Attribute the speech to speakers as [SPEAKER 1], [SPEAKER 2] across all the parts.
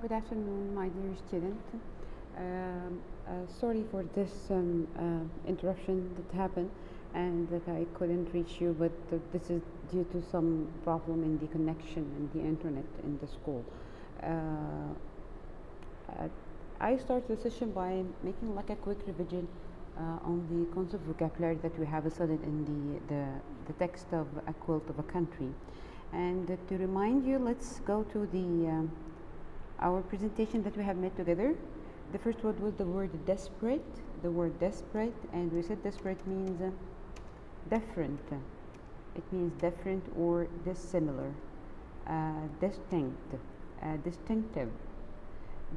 [SPEAKER 1] Good afternoon, my dear student. Sorry for this interruption that happened and that I couldn't reach you, but this is due to some problem in the connection and the internet in the school. I start the session by making like a quick revision on the concept vocabulary that we have studied in the text of A Quilt of a Country. And to remind you, let's go to the our presentation that we have made together. The first word was the word desperate, and we said desperate means different. It means different or dissimilar, distinct, distinctive.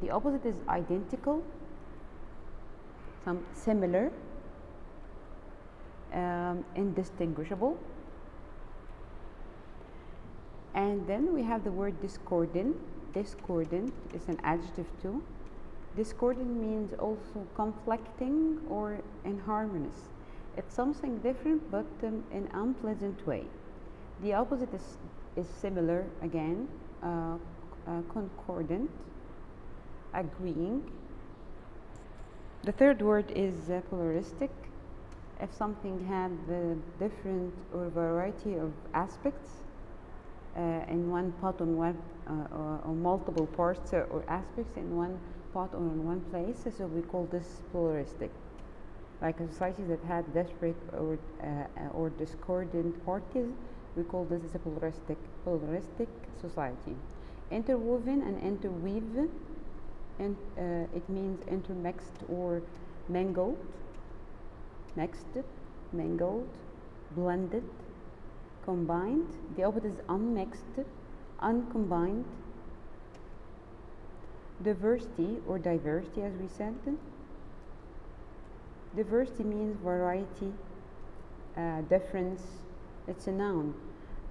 [SPEAKER 1] The opposite is identical, some similar, indistinguishable. And then we have the word discordant. Discordant is an adjective too. Discordant means also conflicting or inharmonious. It's something different but in unpleasant way. The opposite is similar again, concordant, agreeing. The third word is pluralistic. If something had different or variety of aspects in one pot on one or multiple parts or aspects in one pot or in one place, so we call this pluralistic. Like a society that had desperate or discordant parties, we call this as a pluralistic society. Interwoven and interweave, and it means intermixed or mingled, mixed, mingled, blended, combined. The opposite is unmixed, uncombined. Diversity or diversity, as we said. Diversity means variety, difference. It's a noun.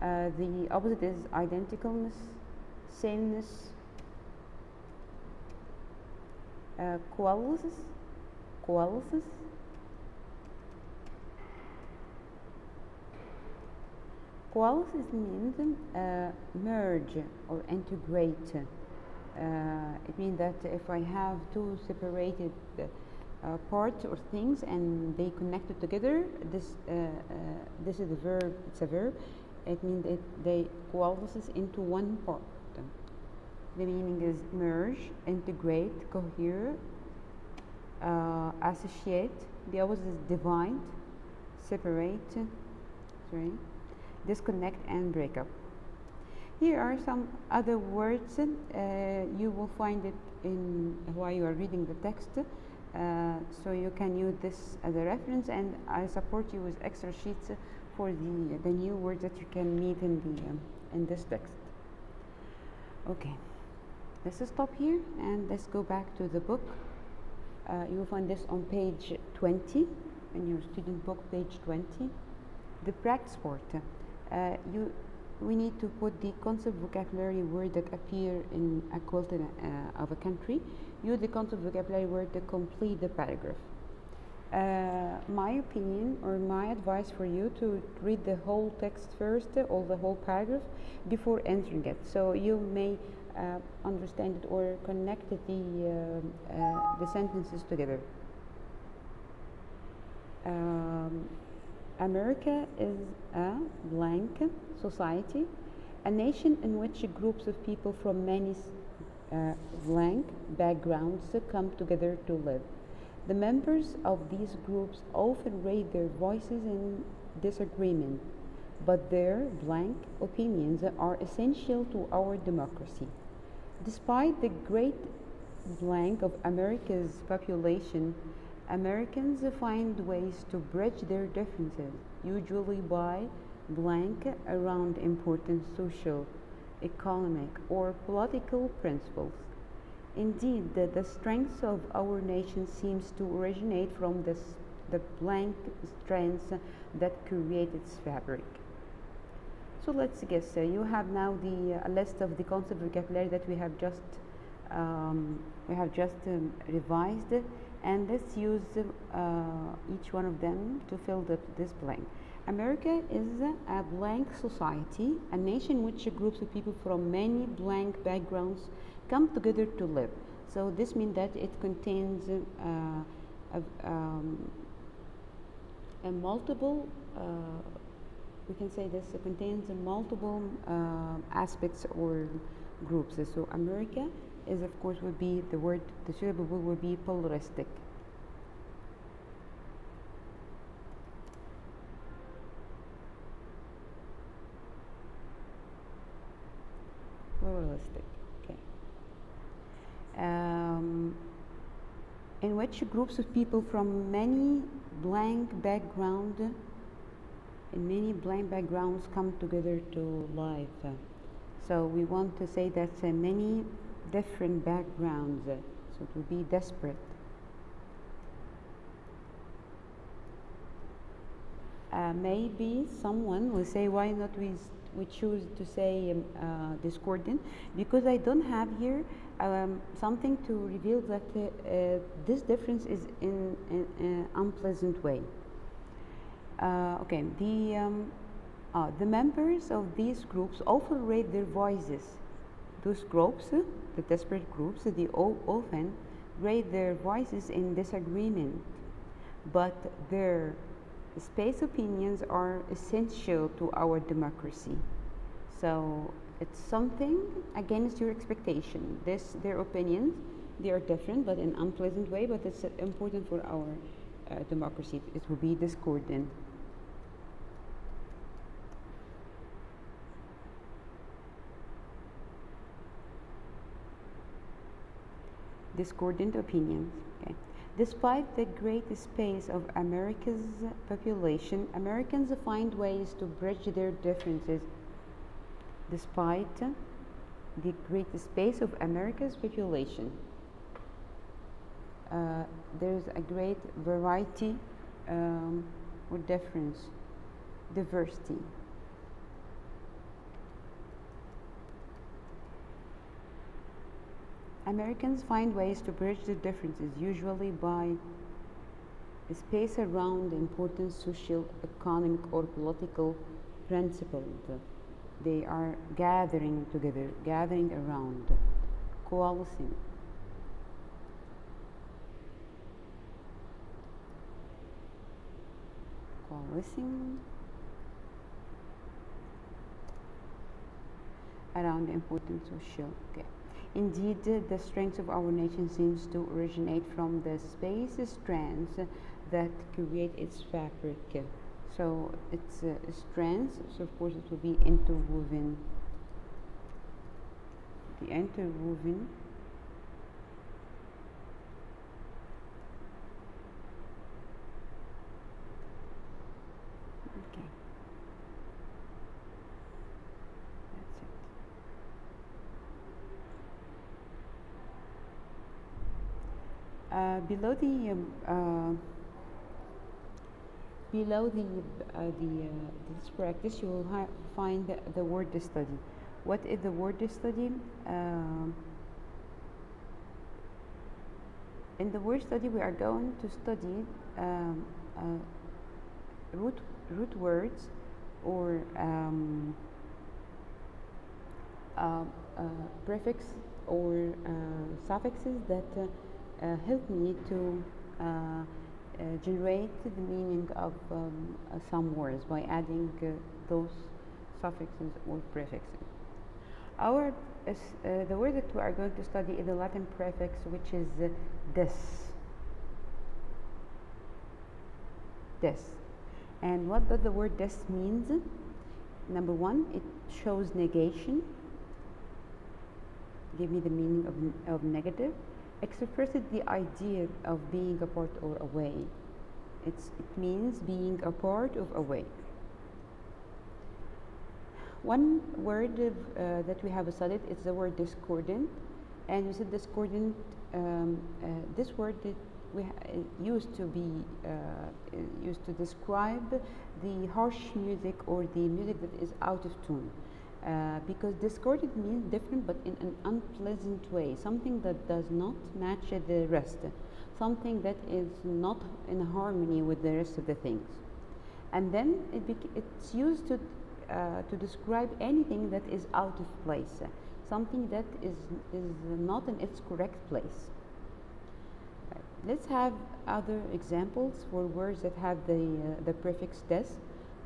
[SPEAKER 1] The opposite is identicalness, sameness, qualities. Qualities means merge or integrate. It means that if I have two separated parts or things and they connected together, this is a verb. It's a verb. It means they coalesce into one part. The meaning is merge, integrate, cohere, associate. The opposite is divide, separate, disconnect and break up. Here are some other words. You will find it in while you are reading the text, so you can use this as a reference, and I support you with extra sheets for the new words that you can meet in this text. Okay, let's stop here and let's go back to the book. You will find this on page 20 in your student book, page 20. The practice part. We need to put the concept vocabulary word that appear in A Quilt of a Country. Use the concept vocabulary word to complete the paragraph. My opinion or my advice for you to read the whole text first or the whole paragraph before entering it, so you may understand it or connect the sentences together. America is a blank society, a nation in which groups of people from many blank backgrounds come together to live. The members of these groups often raise their voices in disagreement, but their blank opinions are essential to our democracy. Despite the great blank of America's population, Americans find ways to bridge their differences, usually by blank around important social, economic, or political principles. Indeed, the strength of our nation seems to originate from the blank strands that create its fabric. So let's guess. You have now the list of the concept vocabulary that we have just revised, and let's use each one of them to fill this blank. America is a blank society, a nation which groups of people from many blank backgrounds come together to live. So this means that it contains a multiple, we can say this contains a multiple aspects or groups. So America is, of course, would be the word, the suitable word would be pluralistic. Pluralistic, okay. In which groups of people from many blank backgrounds come together to life. So we want to say that many different backgrounds, so it will be desperate. Maybe someone will say, why not we choose to say discordant, because I don't have here something to reveal that this difference is in an unpleasant way. Okay, the members of these groups often raise their voices. Those groups, the desperate groups, they often raise their voices in disagreement, but their space opinions are essential to our democracy. So it's something against your expectation. Their opinions, they are different, but in an unpleasant way, but it's important for our democracy. It will be discordant. Discordant opinions. Okay. Despite the great space of America's population, Americans find ways to bridge their differences. Despite the great space of America's population, there's a great variety or diversity. Americans find ways to bridge the differences, usually by a space around important social, economic, or political principles. They are gathering together, gathering around, coalescing. Coalescing around important social. Okay. Indeed, the strength of our nation seems to originate from the space strands that create its fabric. So it's strands, so of course it will be interwoven. The interwoven okay. That's it. Below this practice, you will find the word study. What is the word study? In the word study, we are going to study root words or prefix or suffixes that help me to generate the meaning of some words by adding those suffixes or prefixes. The word that we are going to study is the Latin prefix, which is des. Des. And what does the word des means? Number one, it shows negation. Give me the meaning of negative. Expresses the idea of being apart or away. It means being a part of away. One word that we have studied is the word discordant, and we said discordant. This word that used to describe the harsh music or the music that is out of tune. Because discordant means different but in an unpleasant way, something that does not match the rest, something that is not in harmony with the rest of the things. And then it's used to describe anything that is out of place, something that is not in its correct place. Right. Let's have other examples for words that have the prefix des.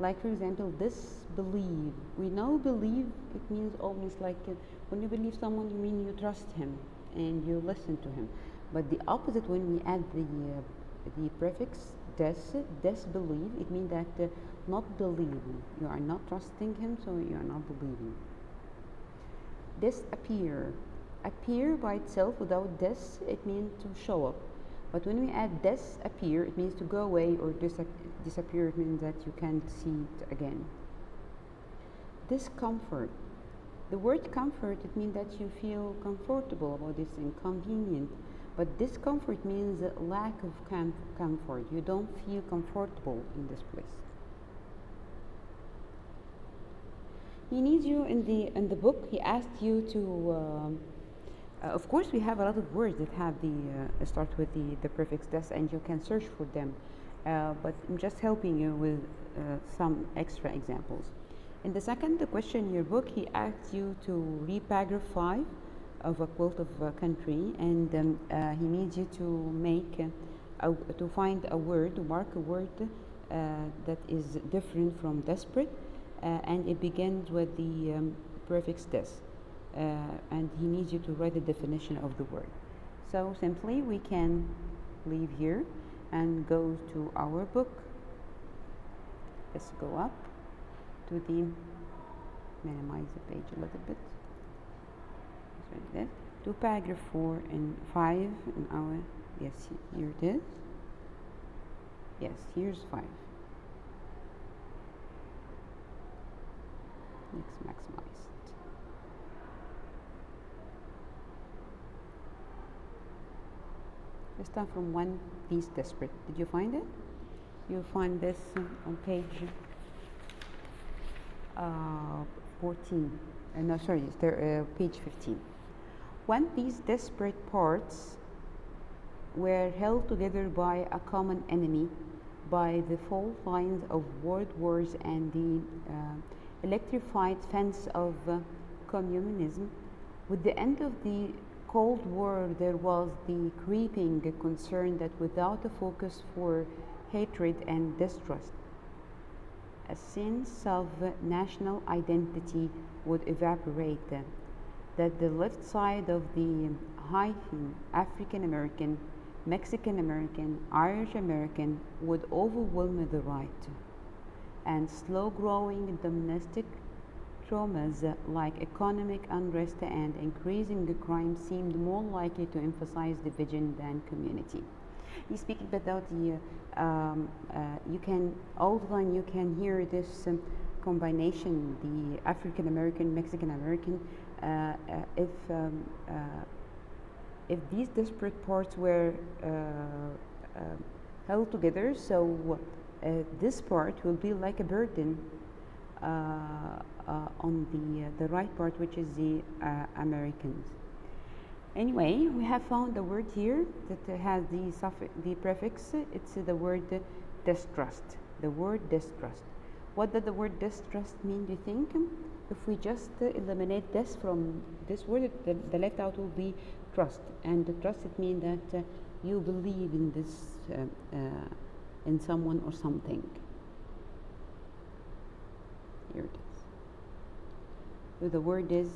[SPEAKER 1] Like for example, disbelieve. We know believe, it means almost like when you believe someone, you mean you trust him and you listen to him. But the opposite, when we add the prefix disbelieve, it means that not believing. You are not trusting him, so you are not believing. Disappear. Appear by itself without dis, it means to show up. But when we add disappear, it means to go away, or disappear, it means that you can't see it again. Discomfort. The word comfort, it means that you feel comfortable about this, inconvenient. But discomfort means lack of comfort. You don't feel comfortable in this place. He needs you in the book. He asked you to. Of course, we have a lot of words that have start with the prefix des, and you can search for them. But I'm just helping you with some extra examples. In the second question in your book, he asked you to read paragraph 5 of a quilt of a country, and he needs you to make to find a word, to mark a word that is different from desperate, and it begins with the prefix des. And he needs you to write the definition of the word. So simply we can leave here and go to our book. Let's go up to the, minimize the page a little bit. Right there. To paragraph 4 and 5 in our, yes, here it is. Yes, here's 5. Let's maximize it. Let's start from one piece desperate. Did you find it? You'll find this on page 14. No, sorry, it's there, page 15. When these desperate parts were held together by a common enemy, by the fault lines of world wars and the electrified fence of communism, with the end of the Cold War, there was the creeping concern that without a focus for hatred and distrust, a sense of national identity would evaporate, that the left side of the hyphen African American, Mexican American, Irish American would overwhelm the right, and slow growing domestic traumas like economic unrest and increasing crime seemed more likely to emphasize division than community. He's speaking about the you can all the time you can hear this combination, the African American, Mexican American. If these disparate parts were held together, so this part will be like a burden on the right part, which is the Americans. Anyway, we have found a word here that has the prefix. It's the word distrust. The word distrust. What does the word distrust mean, do you think? If we just eliminate this from this word, the left out will be trust. And the trust, it means that you believe in this, in someone or something. Here it is. So the word is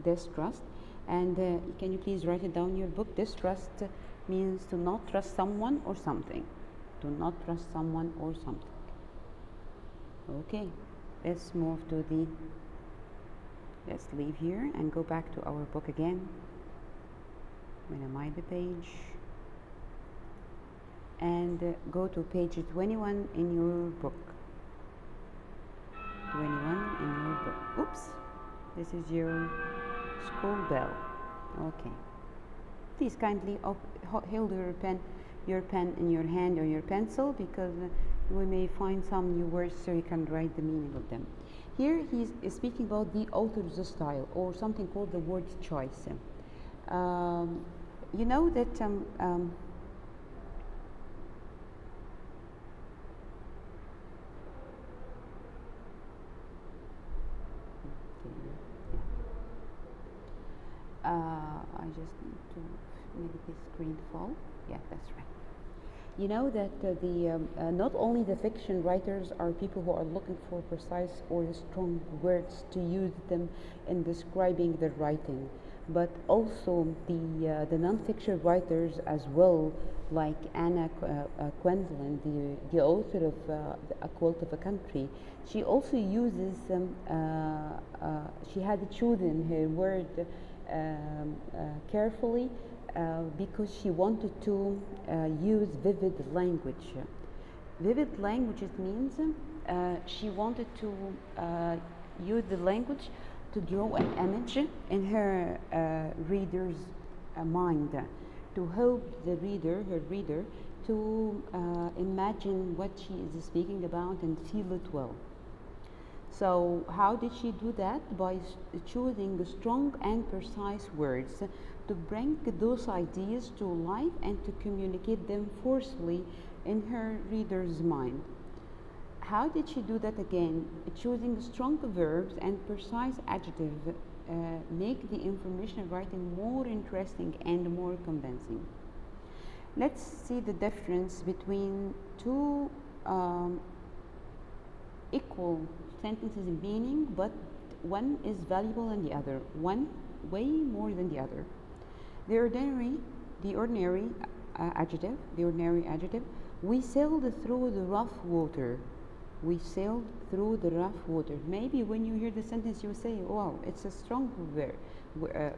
[SPEAKER 1] distrust, and can you please write it down in your book? Distrust means to not trust someone or something. To not trust someone or something. Okay, let's move to the, let's leave here and go back to our book again. Minimize the page and go to page 21 in your book. 21 in your book. Oops, this is your school bell. Okay, please kindly hold your pen in your hand or your pencil, because we may find some new words so you can write the meaning of them. Here he is speaking about the author's style, or something called the word choice. You know that just need to make the screen full. Yeah, that's right. You know that not only the fiction writers are people who are looking for precise or strong words to use them in describing their writing, but also the non-fiction writers as well, like Anna Quindlen, the author of A Quilt of a Country. She also uses she had chosen her word carefully because she wanted to use vivid language. Vivid language means she wanted to use the language to draw an image in her reader's mind, to help the reader, her reader, to imagine what she is speaking about and feel it well. So how did she do that? By choosing strong and precise words to bring those ideas to life and to communicate them forcefully in her reader's mind. How did she do that again? Choosing strong verbs and precise adjectives make the information writing more interesting and more convincing. Let's see the difference between two equal sentences in meaning, but one is valuable than the other, one way more than the other. The ordinary adjective, we sailed through the rough water. We sailed through the rough water. Maybe when you hear the sentence you say, wow, it's a strong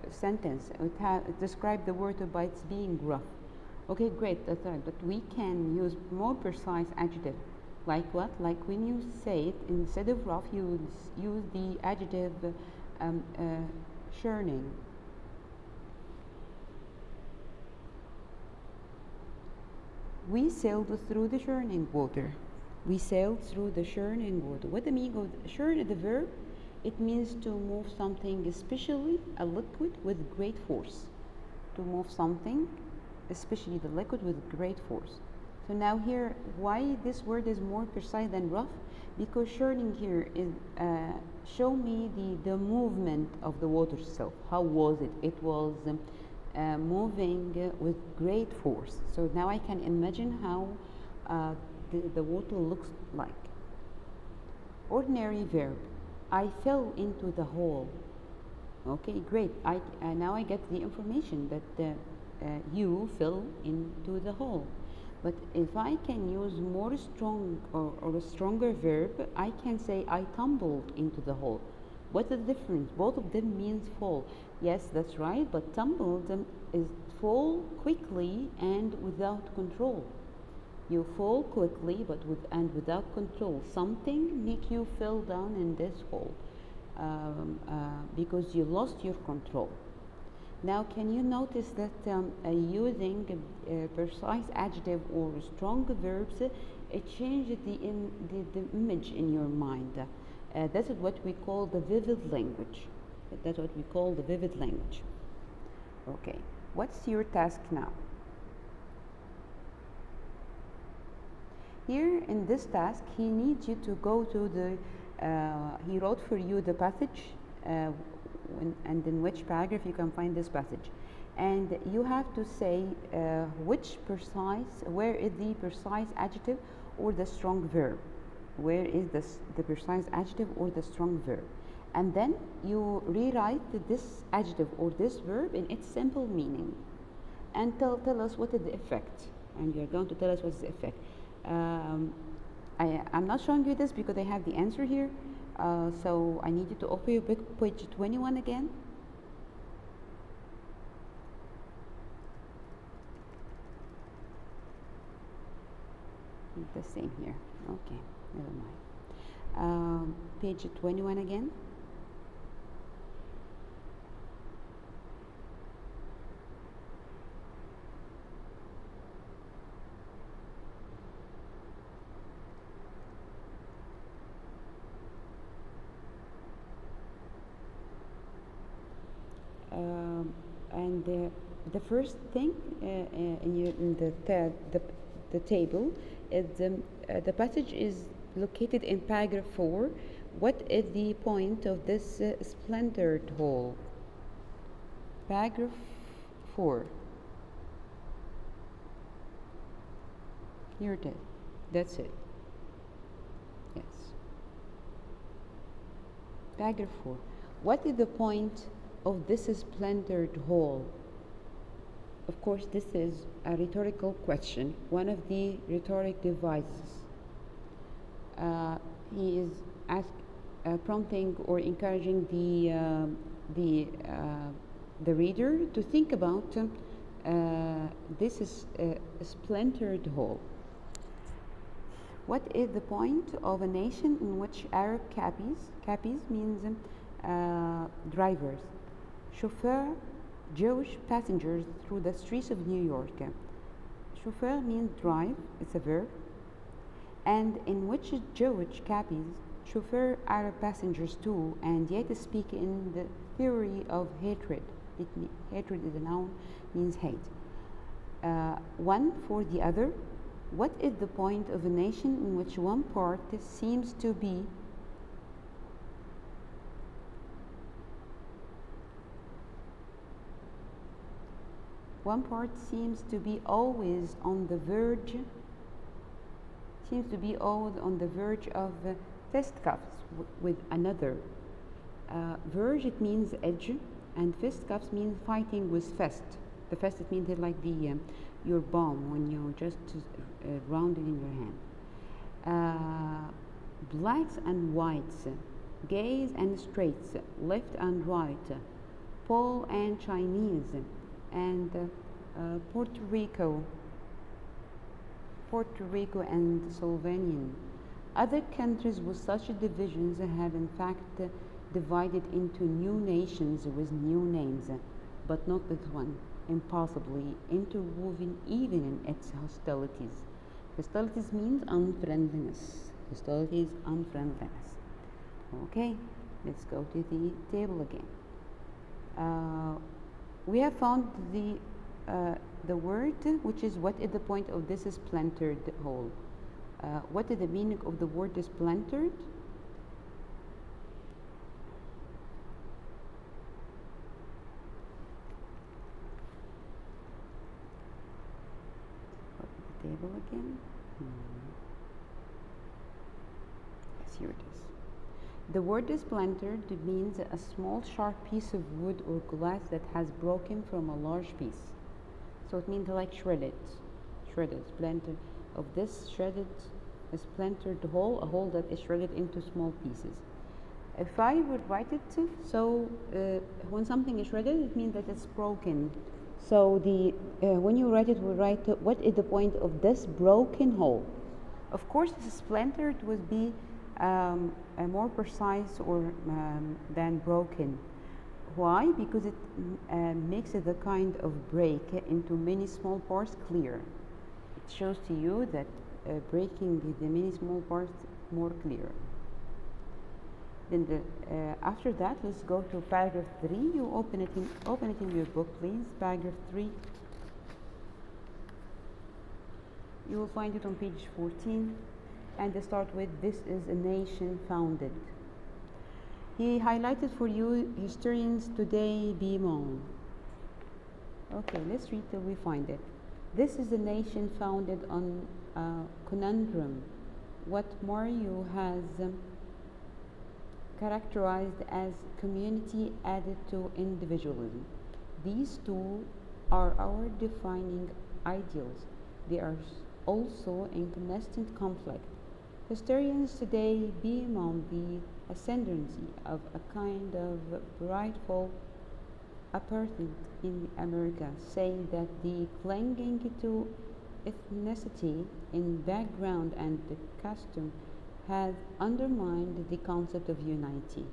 [SPEAKER 1] sentence. It describes the water by its being rough. Okay, great, that's right, but we can use more precise adjective. Like what? Like when you say it, instead of rough, you use the adjective churning. We sailed through the churning water. We sailed through the churning water. What the meaning of churn, the verb? It means to move something, especially a liquid, with great force. To move something, especially the liquid, with great force. So now here, why this word is more precise than rough? Because churning here is show me the movement of the water itself. How was it? It was moving with great force. So now I can imagine how the water looks like. Ordinary verb. I fell into the hole. Okay, great. Now I get the information that you fell into the hole. But if I can use more strong or a stronger verb, I can say I tumbled into the hole. What's the difference? Both of them means fall. Yes, that's right, but tumbled is fall quickly and without control. You fall quickly but without control. Something make you fall down in this hole because you lost your control. Now, can you notice that using a precise adjective or strong verbs, it changes the image in your mind. That's what we call the vivid language. That's what we call the vivid language. Okay, what's your task now? Here in this task, he needs you to go to he wrote for you the passage and in which paragraph you can find this passage. And you have to say where is the precise adjective or the strong verb. Where is the precise adjective or the strong verb. And then you rewrite this adjective or this verb in its simple meaning. And tell us what is the effect. And you're going to tell us what is the effect. I'm not showing you this because I have the answer here. So I need you to open your book, page 21 again. The same here. Okay, never mind. Page 21 again. And the first thing in the table is the passage is located in paragraph 4. What is the point of this splintered hole? Paragraph 4. Here it is. That's it. Yes. Paragraph 4. What is the point of this splintered whole? Of course, this is a rhetorical question, one of the rhetoric devices. He is prompting or encouraging the reader to think about this is a splintered whole. What is the point of a nation in which Arab cappies means drivers, chauffeur, Jewish passengers through the streets of New York. Chauffeur means drive, it's a verb, and in which Jewish cappies chauffeur Arab passengers too, and yet speak in the theory of hatred. Hatred is a noun, means hate. One for the other. What is the point of a nation in which one part seems to be always on the verge of fisticuffs with another. Verge, it means edge, and fisticuffs means fighting with fist. The fist, it means like your palm when you just round it in your hand. Blacks and whites, gays and straights, left and right, Pole and Chinese, and Puerto Rico and Slovenian. Other countries with such divisions have in fact divided into new nations with new names, but not this one, impossibly interwoven even in its hostilities. Hostilities means unfriendliness. Okay, let's go to the table again. We have found the word, which is what is the point of this splintered whole. What is the meaning of the word splintered? Go to the table again. Yes, here it is. The word splintered means a small sharp piece of wood or glass that has broken from a large piece. So it means like shredded, splintered. Of this shredded, splintered whole, a whole that is shredded into small pieces. If I would write it, so when something is shredded, it means that it's broken. So when you write it, we write what is the point of this broken whole? Of course, splintered would be more precise or than broken. Why? Because it makes the kind of break into many small parts clear. It shows to you that breaking the many small parts more clear. Then after that, let's go to paragraph 3. You open it in your book, please. Paragraph 3. You will find it on page 14, and they start with, "This is a nation founded." He highlighted for you historians today Beamon. Okay, let's read till we find it. This is a nation founded on conundrum, what Mario has characterized as community added to individualism. These two are our defining ideals. They are also in constant conflict. Historians today beam on the ascendancy of a kind of rightful apartheid in America, saying that the clinging to ethnicity in background and the custom has undermined the concept of unity.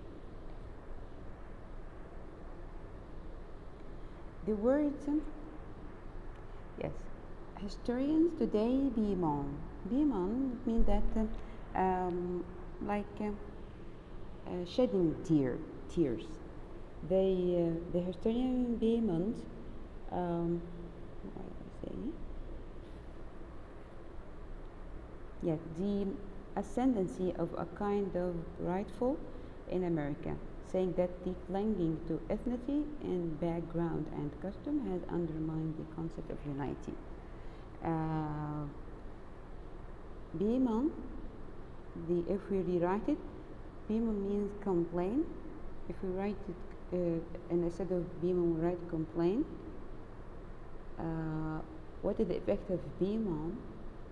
[SPEAKER 1] The word, yes, historians today beam on. Beam on means that shedding tears. The historian Beamont, the ascendancy of a kind of rightful in America, saying that the clinging to ethnicity and background and custom has undermined the concept of unity. Bimon, if we rewrite it, Bimon means complain. If we write it and instead of Bimon, we write complain. What is the effect of Bimon?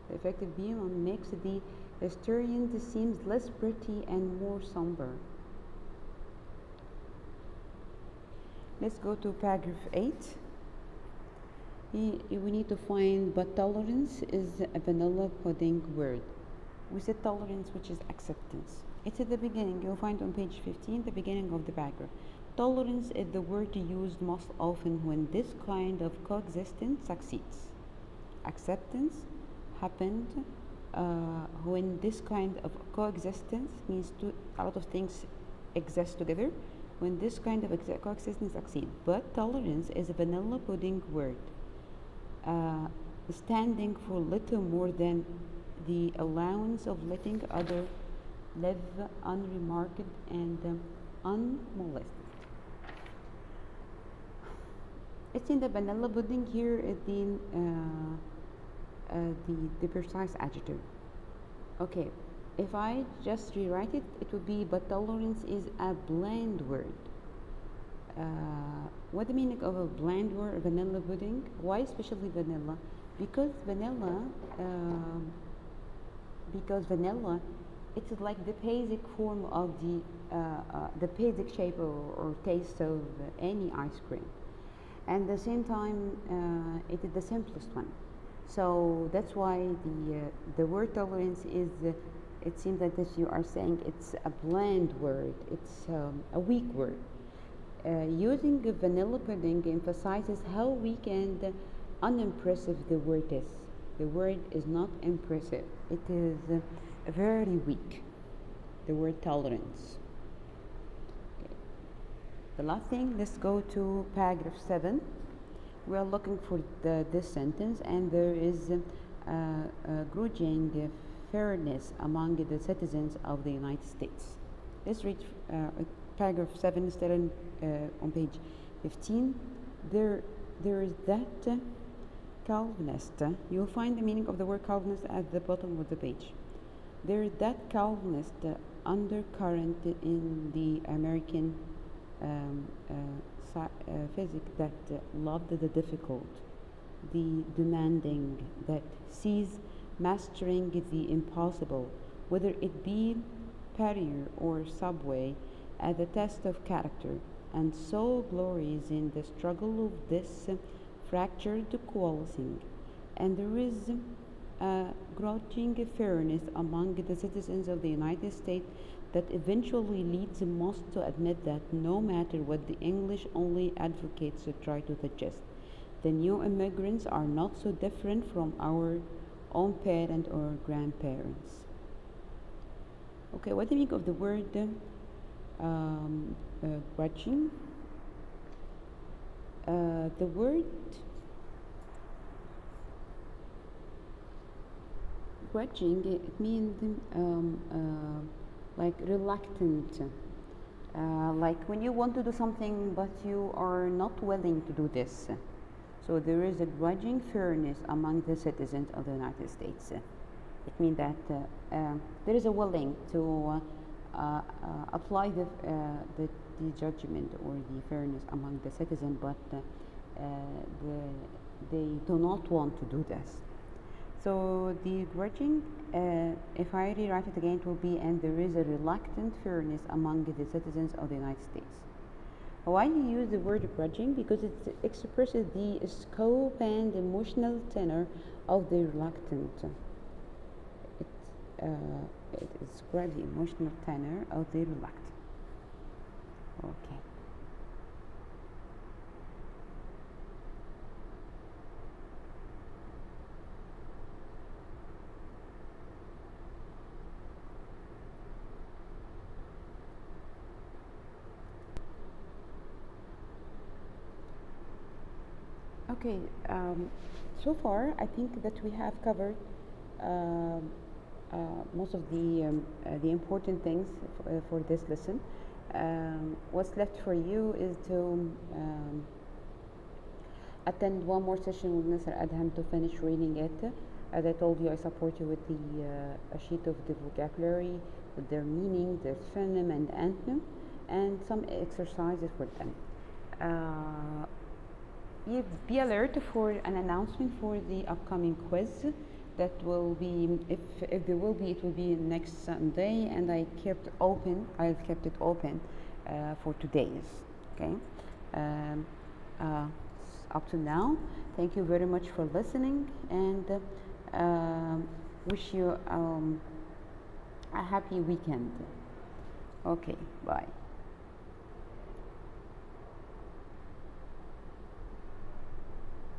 [SPEAKER 1] The effect of Bimon makes the historian seems less pretty and more somber. Let's go to paragraph 8. We need to find, but tolerance is a vanilla pudding word. We said tolerance, which is acceptance. It's at the beginning. You'll find on page 15, the beginning of the paragraph. Tolerance is the word used most often when this kind of coexistence succeeds. Acceptance happened when this kind of coexistence means a lot of things exist together. When this kind of coexistence succeeds. But tolerance is a vanilla pudding word, standing for little more than the allowance of letting others live unremarked and unmolested. It's in the vanilla pudding here at the precise adjective. Okay, if I just rewrite it, it would be, but tolerance is a bland word. What the meaning of a bland word, vanilla pudding? Why especially vanilla? Because vanilla, it's like the basic form of the basic shape or taste of any ice cream. And at the same time, it is the simplest one. So that's why the word tolerance is, it seems that if you are saying it's a bland word, it's a weak word. Using a vanilla pudding emphasizes how weak and unimpressive the word is. The word is not impressive. It is very weak. The word tolerance. Okay. The last thing, let's go to paragraph 7. We are looking for this sentence, and there is grudging fairness among the citizens of the United States. Let's read paragraph 7 still on page 15. There is that Calvinist. You'll find the meaning of the word Calvinist at the bottom of the page. There is that Calvinist undercurrent in the American physics that loved the difficult, the demanding, that sees mastering the impossible, whether it be Perrier or Subway, as a test of character, and so glories in the struggle of this fractured coalescing. And there is a grudging fairness among the citizens of the United States that eventually leads most to admit that no matter what the English only advocates to try to suggest, the new immigrants are not so different from our own parents or grandparents. Okay, what do you think of the word grudging? The word grudging, it means like reluctant, like when you want to do something but you are not willing to do this. So there is a grudging fairness among the citizens of the United States. It means that there is a willing to apply the judgment or the fairness among the citizens, but they do not want to do this. So the grudging, if I rewrite it again, it will be, and there is a reluctant fairness among the citizens of the United States. Why do you use the word grudging? Because it expresses the scope and emotional tenor of the reluctant. It describes the emotional tenor of the reluctant. Okay. Okay, so far I think that we have covered most of the important things for this lesson. What's left for you is to attend one more session with Mr. Adham to finish reading it. As I told you, I support you with a sheet of the vocabulary, with their meaning, their synonym and antonym, and some exercises for them. Be alert for an announcement for the upcoming quiz that will be, if there will be, it will be next Sunday, and I've kept it open for today's. Okay. Up to now, thank you very much for listening, and wish you a happy weekend. Okay, bye.